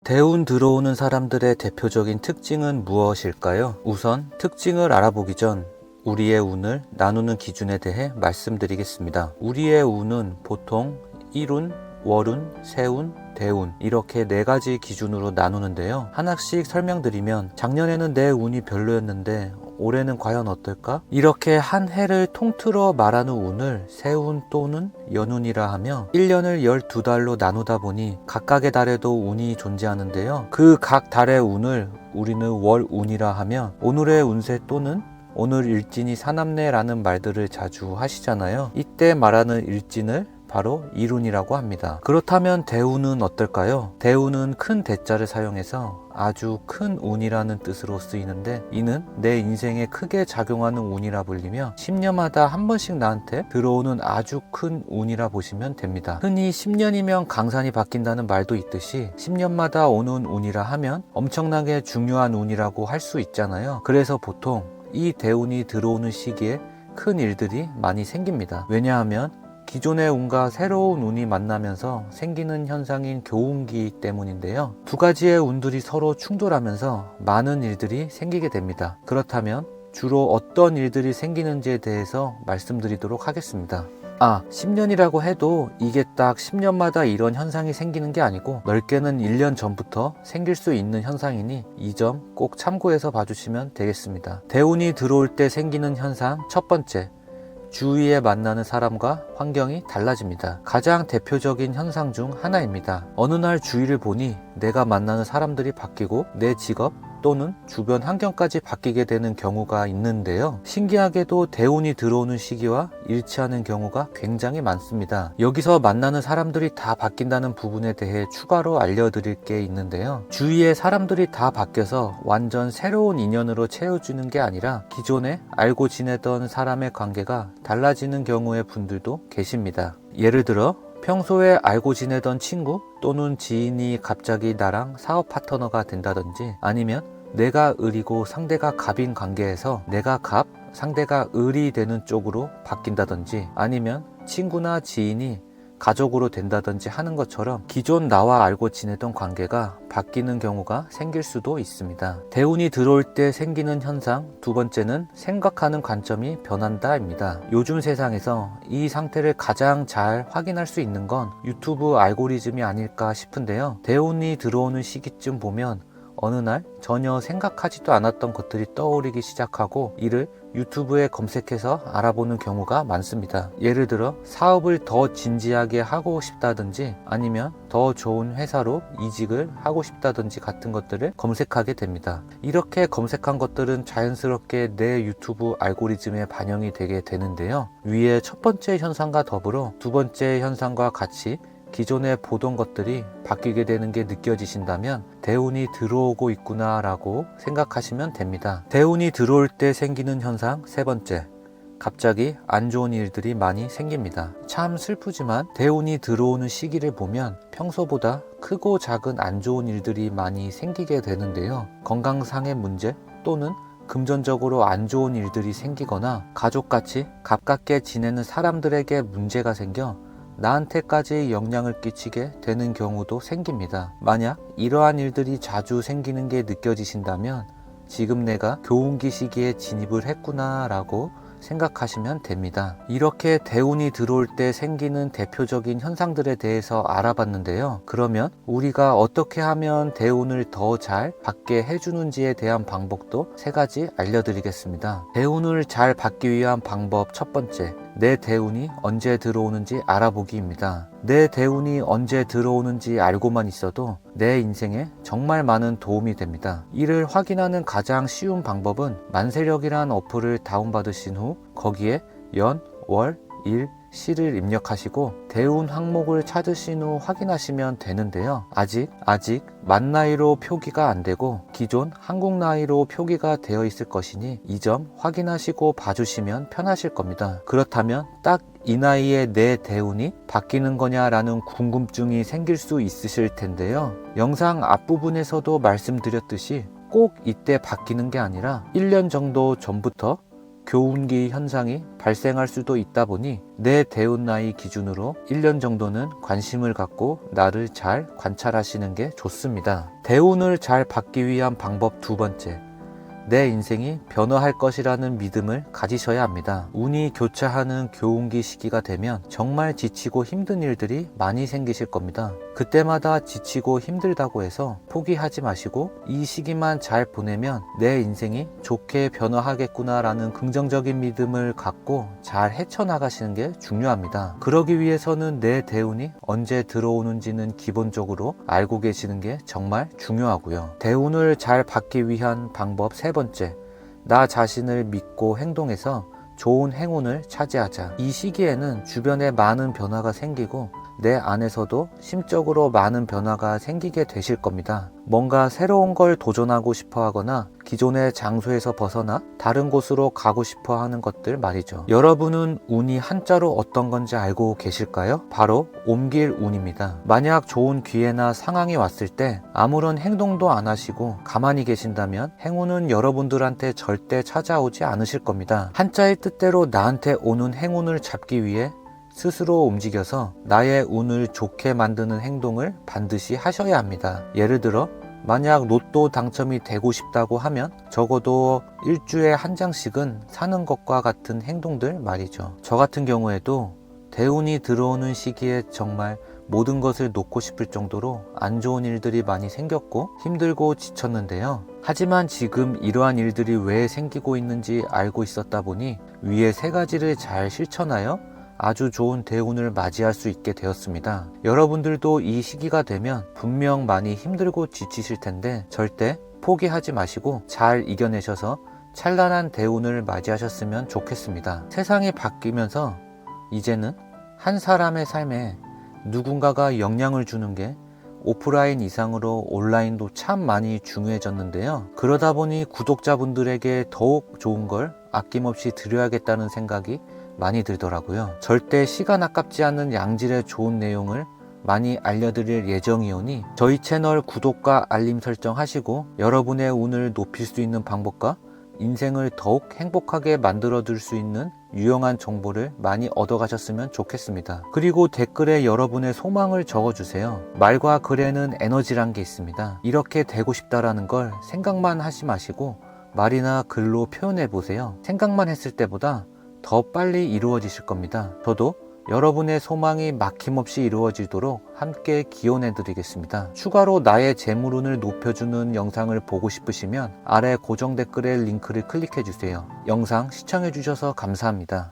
대운 들어오는 사람들의 대표적인 특징은 무엇일까요? 우선 특징을 알아보기 전 우리의 운을 나누는 기준에 대해 말씀드리겠습니다. 우리의 운은 보통 일운, 월운, 세운, 대운 이렇게 4가지 기준으로 나누는데요. 하나씩 설명드리면 작년에는 내 운이 별로였는데 올해는 과연 어떨까? 이렇게 한 해를 통틀어 말하는 운을 세운 또는 연운이라 하며 1년을 12달로 나누다 보니 각각의 달에도 운이 존재하는데요. 그 각 달의 운을 우리는 월운이라 하며 오늘의 운세 또는 오늘 일진이 사납네라는 말들을 자주 하시잖아요. 이때 말하는 일진을 바로 일운이라고 합니다. 그렇다면 대운은 어떨까요? 대운은 큰 대자를 사용해서 아주 큰 운이라는 뜻으로 쓰이는데 이는 내 인생에 크게 작용하는 운이라 불리며 10년마다 한 번씩 나한테 들어오는 아주 큰 운이라 보시면 됩니다. 흔히 10년이면 강산이 바뀐다는 말도 있듯이 10년마다 오는 운이라 하면 엄청나게 중요한 운이라고 할 수 있잖아요. 그래서 보통 이 대운이 들어오는 시기에 큰 일들이 많이 생깁니다. 왜냐하면 기존의 운과 새로운 운이 만나면서 생기는 현상인 교운기 때문인데요. 2가지의 운들이 서로 충돌하면서 많은 일들이 생기게 됩니다. 그렇다면 주로 어떤 일들이 생기는지에 대해서 말씀드리도록 하겠습니다. 10년이라고 해도 이게 딱 10년마다 이런 현상이 생기는 게 아니고 넓게는 1년 전부터 생길 수 있는 현상이니 이 점 꼭 참고해서 봐주시면 되겠습니다. 대운이 들어올 때 생기는 현상 첫 번째, 주위에 만나는 사람과 환경이 달라집니다. 가장 대표적인 현상 중 하나입니다. 어느 날 주위를 보니 내가 만나는 사람들이 바뀌고 내 직업 또는 주변 환경까지 바뀌게 되는 경우가 있는데요. 신기하게도 대운이 들어오는 시기와 일치하는 경우가 굉장히 많습니다. 여기서 만나는 사람들이 다 바뀐다는 부분에 대해 추가로 알려드릴 게 있는데요. 주위에 사람들이 다 바뀌어서 완전 새로운 인연으로 채워주는 게 아니라 기존에 알고 지내던 사람의 관계가 달라지는 경우의 분들도 계십니다. 예를 들어 평소에 알고 지내던 친구 또는 지인이 갑자기 나랑 사업 파트너가 된다든지 아니면 내가 을이고 상대가 갑인 관계에서 내가 갑, 상대가 을이 되는 쪽으로 바뀐다든지 아니면 친구나 지인이 가족으로 된다든지 하는 것처럼 기존 나와 알고 지내던 관계가 바뀌는 경우가 생길 수도 있습니다. 대운이 들어올 때 생기는 현상 두 번째는 생각하는 관점이 변한다입니다. 요즘 세상에서 이 상태를 가장 잘 확인할 수 있는 건 유튜브 알고리즘이 아닐까 싶은데요. 대운이 들어오는 시기쯤 보면 어느 날 전혀 생각하지도 않았던 것들이 떠오르기 시작하고 이를 유튜브에 검색해서 알아보는 경우가 많습니다. 예를 들어 사업을 더 진지하게 하고 싶다든지 아니면 더 좋은 회사로 이직을 하고 싶다든지 같은 것들을 검색하게 됩니다. 이렇게 검색한 것들은 자연스럽게 내 유튜브 알고리즘에 반영이 되게 되는데요. 위에 첫 번째 현상과 더불어 두 번째 현상과 같이 기존에 보던 것들이 바뀌게 되는 게 느껴지신다면 대운이 들어오고 있구나 라고 생각하시면 됩니다. 대운이 들어올 때 생기는 현상 세 번째, 갑자기 안 좋은 일들이 많이 생깁니다. 참 슬프지만 대운이 들어오는 시기를 보면 평소보다 크고 작은 안 좋은 일들이 많이 생기게 되는데요. 건강상의 문제 또는 금전적으로 안 좋은 일들이 생기거나 가족같이 가깝게 지내는 사람들에게 문제가 생겨 나한테까지 영향을 끼치게 되는 경우도 생깁니다. 만약 이러한 일들이 자주 생기는 게 느껴지신다면 지금 내가 교운기 시기에 진입을 했구나 라고 생각하시면 됩니다. 이렇게 대운이 들어올 때 생기는 대표적인 현상들에 대해서 알아봤는데요. 그러면 우리가 어떻게 하면 대운을 더 잘 받게 해주는지에 대한 방법도 3가지 알려드리겠습니다. 대운을 잘 받기 위한 방법 첫 번째, 내 대운이 언제 들어오는지 알아보기입니다. 내 대운이 언제 들어오는지 알고만 있어도 내 인생에 정말 많은 도움이 됩니다. 이를 확인하는 가장 쉬운 방법은 만세력이란 어플을 다운받으신 후 거기에 연, 월, 일, 시를 입력하시고 대운 항목을 찾으신 후 확인하시면 되는데요. 아직 만 나이로 표기가 안 되고 기존 한국 나이로 표기가 되어 있을 것이니 이 점 확인하시고 봐주시면 편하실 겁니다. 그렇다면 딱 이 나이에 내 대운이 바뀌는 거냐라는 궁금증이 생길 수 있으실 텐데요. 영상 앞부분에서도 말씀드렸듯이 꼭 이때 바뀌는 게 아니라 1년 정도 전부터 교운기 현상이 발생할 수도 있다 보니 내 대운 나이 기준으로 1년 정도는 관심을 갖고 나를 잘 관찰하시는 게 좋습니다. 대운을 잘 받기 위한 방법 두 번째. 내 인생이 변화할 것이라는 믿음을 가지셔야 합니다. 운이 교차하는 교운기 시기가 되면 정말 지치고 힘든 일들이 많이 생기실 겁니다. 그때마다 지치고 힘들다고 해서 포기하지 마시고 이 시기만 잘 보내면 내 인생이 좋게 변화하겠구나 라는 긍정적인 믿음을 갖고 잘 헤쳐나가시는 게 중요합니다. 그러기 위해서는 내 대운이 언제 들어오는지는 기본적으로 알고 계시는 게 정말 중요하고요. 대운을 잘 받기 위한 방법 세 번째, 나 자신을 믿고 행동해서 좋은 행운을 차지하자. 이 시기에는 주변에 많은 변화가 생기고 내 안에서도 심적으로 많은 변화가 생기게 되실 겁니다. 뭔가 새로운 걸 도전하고 싶어 하거나 기존의 장소에서 벗어나 다른 곳으로 가고 싶어 하는 것들 말이죠. 여러분은 운이 한자로 어떤 건지 알고 계실까요? 바로 옮길 운입니다. 만약 좋은 기회나 상황이 왔을 때 아무런 행동도 안 하시고 가만히 계신다면 행운은 여러분들한테 절대 찾아오지 않으실 겁니다. 한자의 뜻대로 나한테 오는 행운을 잡기 위해 스스로 움직여서 나의 운을 좋게 만드는 행동을 반드시 하셔야 합니다. 예를 들어 만약 로또 당첨이 되고 싶다고 하면 적어도 일주에 한 장씩은 사는 것과 같은 행동들 말이죠. 저 같은 경우에도 대운이 들어오는 시기에 정말 모든 것을 놓고 싶을 정도로 안 좋은 일들이 많이 생겼고 힘들고 지쳤는데요. 하지만 지금 이러한 일들이 왜 생기고 있는지 알고 있었다 보니 위에 세 가지를 잘 실천하여 아주 좋은 대운을 맞이할 수 있게 되었습니다. 여러분들도 이 시기가 되면 분명 많이 힘들고 지치실 텐데 절대 포기하지 마시고 잘 이겨내셔서 찬란한 대운을 맞이하셨으면 좋겠습니다. 세상이 바뀌면서 이제는 한 사람의 삶에 누군가가 영향을 주는 게 오프라인 이상으로 온라인도 참 많이 중요해졌는데요. 그러다 보니 구독자분들에게 더욱 좋은 걸 아낌없이 드려야겠다는 생각이 많이 들더라고요. 절대 시간 아깝지 않은 양질의 좋은 내용을 많이 알려드릴 예정이오니 저희 채널 구독과 알림 설정하시고 여러분의 운을 높일 수 있는 방법과 인생을 더욱 행복하게 만들어 둘 수 있는 유용한 정보를 많이 얻어가셨으면 좋겠습니다. 그리고 댓글에 여러분의 소망을 적어주세요. 말과 글에는 에너지란 게 있습니다. 이렇게 되고 싶다라는 걸 생각만 하지 마시고 말이나 글로 표현해 보세요. 생각만 했을 때보다 더 빨리 이루어지실 겁니다. 저도 여러분의 소망이 막힘없이 이루어지도록 함께 기원해 드리겠습니다. 추가로 나의 재물운을 높여주는 영상을 보고 싶으시면 아래 고정 댓글에 링크를 클릭해 주세요. 영상 시청해 주셔서 감사합니다.